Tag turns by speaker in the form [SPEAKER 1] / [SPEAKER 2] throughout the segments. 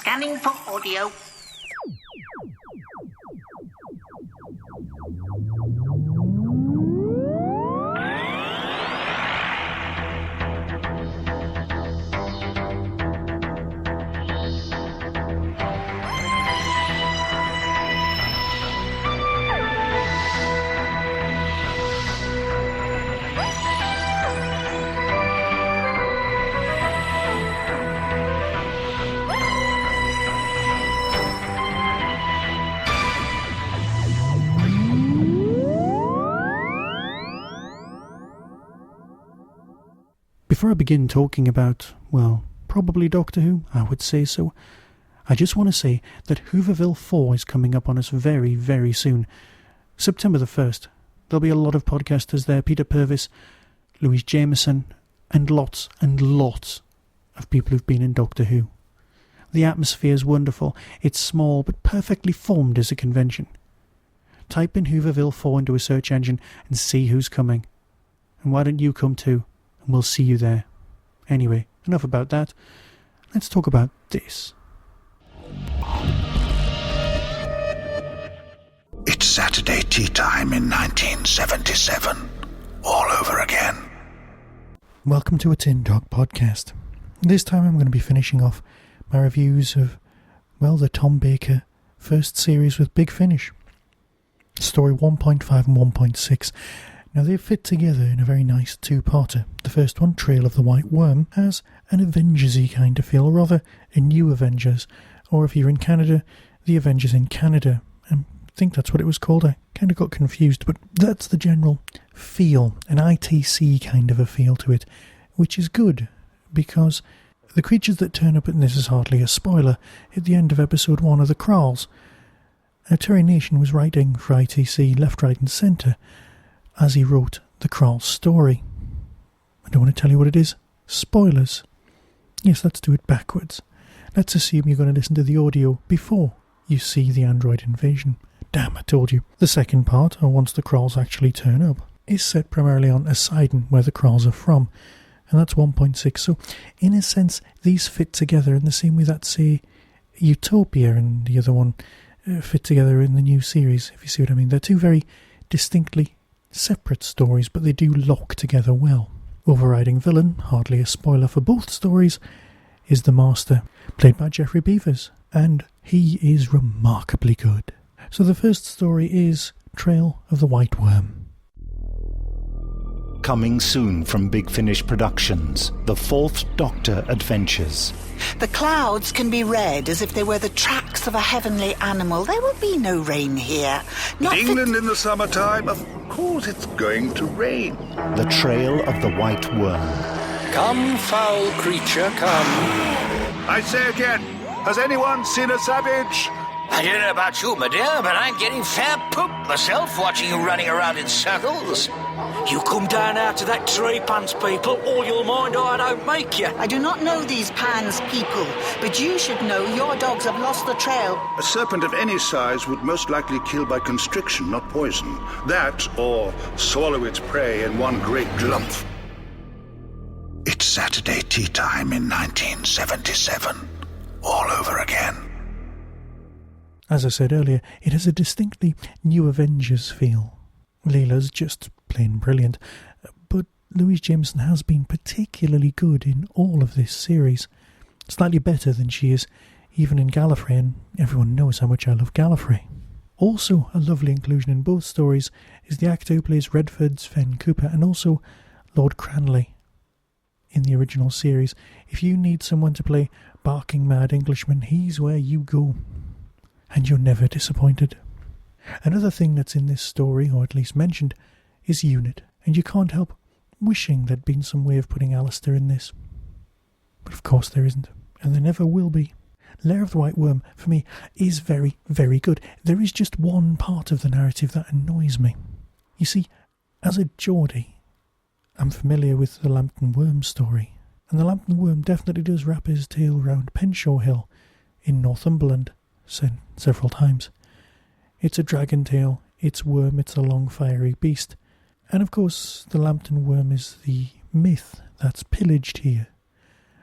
[SPEAKER 1] Scanning for audio.
[SPEAKER 2] Before I begin talking about, well, probably Doctor Who, I would say so, I just want to say that Hooverville 4 is coming up on us very, very soon. September the 1st. There'll be a lot of podcasters there, Peter Purvis, Louise Jameson, and lots of people who've been in Doctor Who. The atmosphere is wonderful. It's small, but perfectly formed as a convention. Type in Hooverville 4 into a search engine and see who's coming. And why don't you come too? And we'll see you there. Anyway, enough about that. Let's talk about this.
[SPEAKER 3] It's Saturday tea time in 1977. All over again.
[SPEAKER 2] Welcome to a Tin Dog podcast. This time I'm going to be finishing off my reviews of, well, the Tom Baker first series with Big Finish. Story 1.5 and 1.6. Now they fit together in a very nice two-parter. The first one, Trail of the White Worm, has an Avengers-y kind of feel, or rather a new Avengers, or if you're in Canada, the Avengers in Canada. I think that's what it was called. I kind of got confused, but that's the general feel, an ITC kind of a feel to it, which is good, because the creatures that turn up, and this is hardly a spoiler, at the end of episode 1 are the Kraals. Now, Terry Nation was writing for ITC left, right and centre as he wrote the Kraal story. I don't want to tell you what it is. Spoilers. Yes, let's do it backwards. Let's assume you're going to listen to the audio before you see the android invasion. Damn, I told you. The second part, or once the Kraals actually turn up, is set primarily on Oseidon, where the Kraals are from, and that's 1.6. So, in a sense, these fit together in the same way that, say, Utopia and the other one fit together in the new series, if you see what I mean. They're two very distinctly separate stories, but they do lock together well. Overriding villain, hardly a spoiler for both stories, is the Master, played by Geoffrey Beevers, and he is remarkably good. So the first story is Trail of the White Worm.
[SPEAKER 4] Coming soon from Big Finish Productions, The Fourth Doctor Adventures.
[SPEAKER 1] The clouds can be read as if they were the tracks of a heavenly animal. There will be no rain here.
[SPEAKER 3] England in the summertime, of course it's going to rain.
[SPEAKER 4] The Trail of the White Worm.
[SPEAKER 5] Come, foul creature, come.
[SPEAKER 3] I say again, has anyone seen a savage?
[SPEAKER 5] I don't know about you, my dear, but I'm getting fair pooped myself watching you running around in circles. You come down out of that tree, Pans people, or you'll mind I don't make you.
[SPEAKER 1] I do not know these Pans people, but you should know your dogs have lost the trail.
[SPEAKER 3] A serpent of any size would most likely kill by constriction, not poison. That, or swallow its prey in one great lump. It's Saturday tea time in 1977. All over again.
[SPEAKER 2] As I said earlier, it has a distinctly new Avengers feel. Leela's just plain brilliant, but Louise Jameson has been particularly good in all of this series. Slightly better than she is even in Gallifrey, and everyone knows how much I love Gallifrey. Also a lovely inclusion in both stories is the actor who plays Redford's Fen Cooper, and also Lord Cranley in the original series. If you need someone to play barking mad Englishman, he's where you go. And you're never disappointed. Another thing that's in this story, or at least mentioned, is Unit, and you can't help wishing there'd been some way of putting Alistair in this. But of course there isn't, and there never will be. Lair of the White Worm, for me, is very, very good. There is just one part of the narrative that annoys me. You see, as a Geordie, I'm familiar with the Lambton Worm story, and the Lambton Worm definitely does wrap his tail round Penshaw Hill in Northumberland, said several times. It's a dragon tail, it's worm, it's a long fiery beast. And of course, the Lambton Worm is the myth that's pillaged here,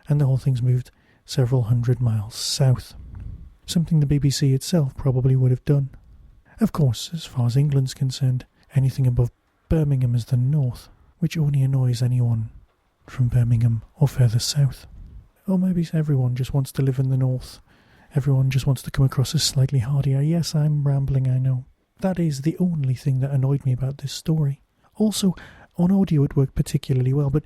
[SPEAKER 2] and the whole thing's moved several hundred miles south. something the BBC itself probably would have done. Of course, as far as England's concerned, anything above Birmingham is the north, which only annoys anyone from Birmingham or further south. Or maybe everyone just wants to live in the north. Everyone just wants to come across as slightly hardier. Yes, I'm rambling, I know. That is the only thing that annoyed me about this story. Also, on audio it worked particularly well, but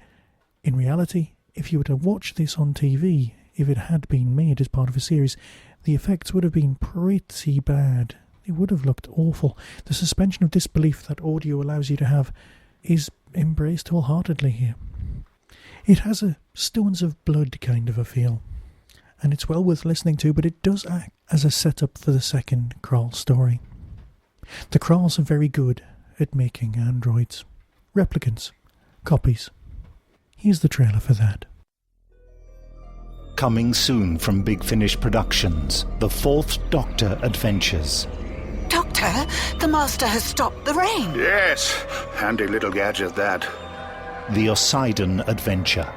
[SPEAKER 2] in reality, if you were to watch this on TV, if it had been made as part of a series, the effects would have been pretty bad. It would have looked awful. The suspension of disbelief that audio allows you to have is embraced wholeheartedly here. It has a Stones of Blood kind of a feel, and it's well worth listening to, but it does act as a setup for the second Kraal story. The Kraals are very good at making androids. Replicants. Copies. Here's the trailer for that.
[SPEAKER 4] Coming soon from Big Finish Productions, The Fourth Doctor Adventures.
[SPEAKER 1] Doctor, the Master has stopped the rain.
[SPEAKER 3] Yes, handy little gadget that.
[SPEAKER 4] The Oseidon Adventure.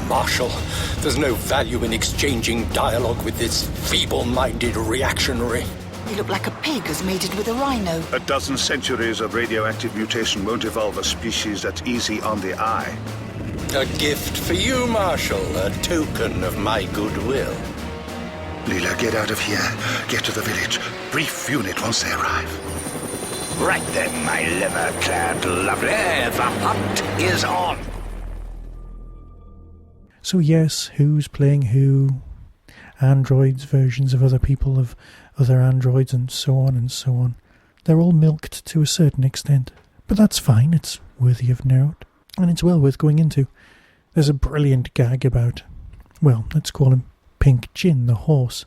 [SPEAKER 6] Marshal, there's no value in exchanging dialogue with this feeble-minded reactionary.
[SPEAKER 1] You look like a pig has mated with a rhino.
[SPEAKER 3] A dozen centuries of radioactive mutation won't evolve a species that's easy on the eye.
[SPEAKER 6] A gift for you, Marshal, a token of my goodwill.
[SPEAKER 3] Leela, get out of here. Get to the village. Brief unit once they arrive.
[SPEAKER 5] Right then, my liver-clad lovely, the hunt is on.
[SPEAKER 2] So yes, who's playing who? Androids, versions of other people of other androids, and so on and so on. They're all milked to a certain extent. But that's fine, it's worthy of note. And it's well worth going into. There's a brilliant gag about, well, let's call him Pink Gin, the horse.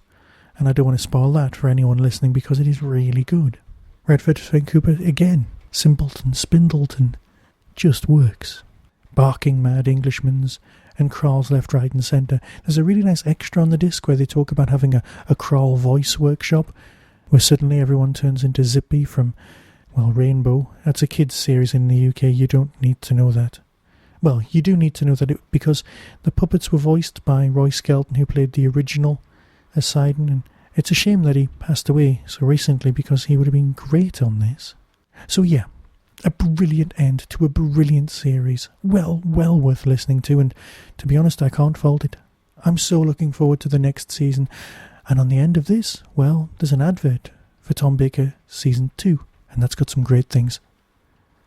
[SPEAKER 2] And I don't want to spoil that for anyone listening because it is really good. Redford Vancouver again. Simpleton, Spindleton. Just works. Barking mad Englishmans and Kraals left, right and centre. There's a really nice extra on the disc where they talk about having a Kraal voice workshop where suddenly everyone turns into Zippy from, well, Rainbow. That's a kids' series in the UK. You don't need to know that. Well, you do need to know that because the puppets were voiced by Roy Skelton, who played the original Oseidon, and it's a shame that he passed away so recently because he would have been great on this. So yeah, a brilliant end to a brilliant series. Well worth listening to, and to be honest, I can't fault it. I'm so looking forward to the next season, and on the end of this, well, there's an advert for Tom Baker Season 2, and that's got some great things.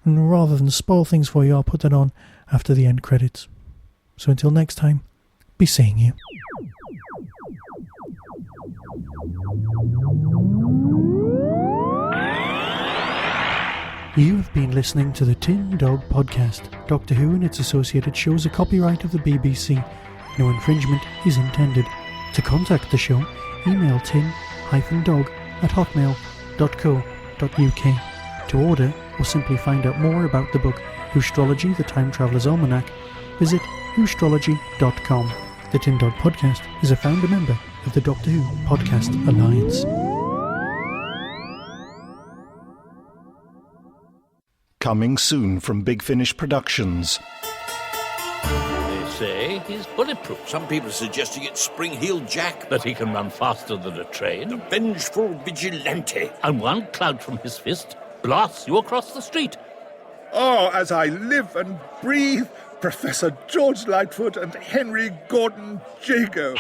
[SPEAKER 2] And rather than spoil things for you, I'll put that on after the end credits. So until next time, be seeing you. You have been listening to the Tin Dog Podcast. Doctor Who and its associated shows are copyright of the BBC. No infringement is intended. To contact the show, email tin-dog@hotmail.co.uk. To order or simply find out more about the book Whostrology, the Time Traveller's Almanac, visit whostrology.com. The Tin Dog Podcast is a founder member of the Doctor Who Podcast Alliance.
[SPEAKER 4] Coming soon from Big Finish Productions.
[SPEAKER 5] They say he's bulletproof.
[SPEAKER 6] Some people are suggesting it's Spring-Heeled Jack.
[SPEAKER 5] That he can run faster than a train.
[SPEAKER 6] Vengeful vigilante.
[SPEAKER 5] And one cloud from his fist blasts you across the street.
[SPEAKER 3] Oh, as I live and breathe, Professor George Lightfoot and Henry Gordon Jago.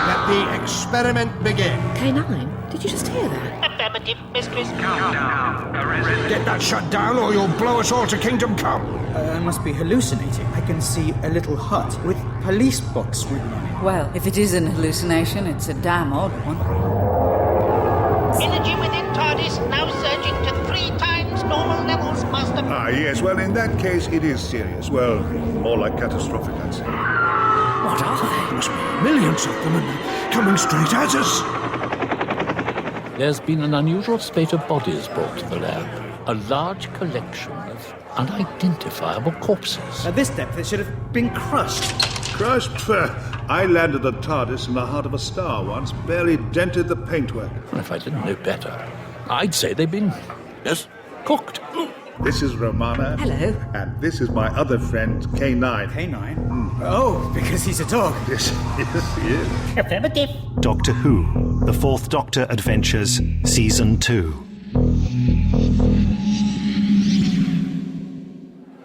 [SPEAKER 7] Let the experiment begin.
[SPEAKER 8] K9, did you just hear that?
[SPEAKER 9] Affirmative, Mistress.
[SPEAKER 7] Get that shut down or you'll blow us all to Kingdom Come.
[SPEAKER 10] I must be hallucinating. I can see a little hut with police box written on it.
[SPEAKER 8] Well, if it is an hallucination, it's a damn odd one.
[SPEAKER 9] Energy within TARDIS now surging to 3 times normal levels, Master.
[SPEAKER 3] Ah, yes, well, in that case, it is serious. Well, more like catastrophic, I'd say.
[SPEAKER 7] What are they? Must be millions of them and coming straight at us.
[SPEAKER 5] There's been an unusual spate of bodies brought to the lab. A large collection of unidentifiable corpses.
[SPEAKER 10] At this depth, it should have been crushed.
[SPEAKER 3] Crushed? I landed a TARDIS in the heart of a star once, barely dented the paintwork.
[SPEAKER 5] If I didn't know better, I'd say they've been, yes, cooked.
[SPEAKER 3] This is Romana.
[SPEAKER 8] Hello.
[SPEAKER 3] And this is my other friend, K9.
[SPEAKER 10] K9? Oh, because he's a dog.
[SPEAKER 3] Yes, he is.
[SPEAKER 9] Affirmative.
[SPEAKER 4] Doctor Who, The Fourth Doctor Adventures, Season 2.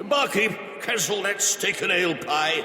[SPEAKER 11] Barkeep, cancel that steak and ale pie.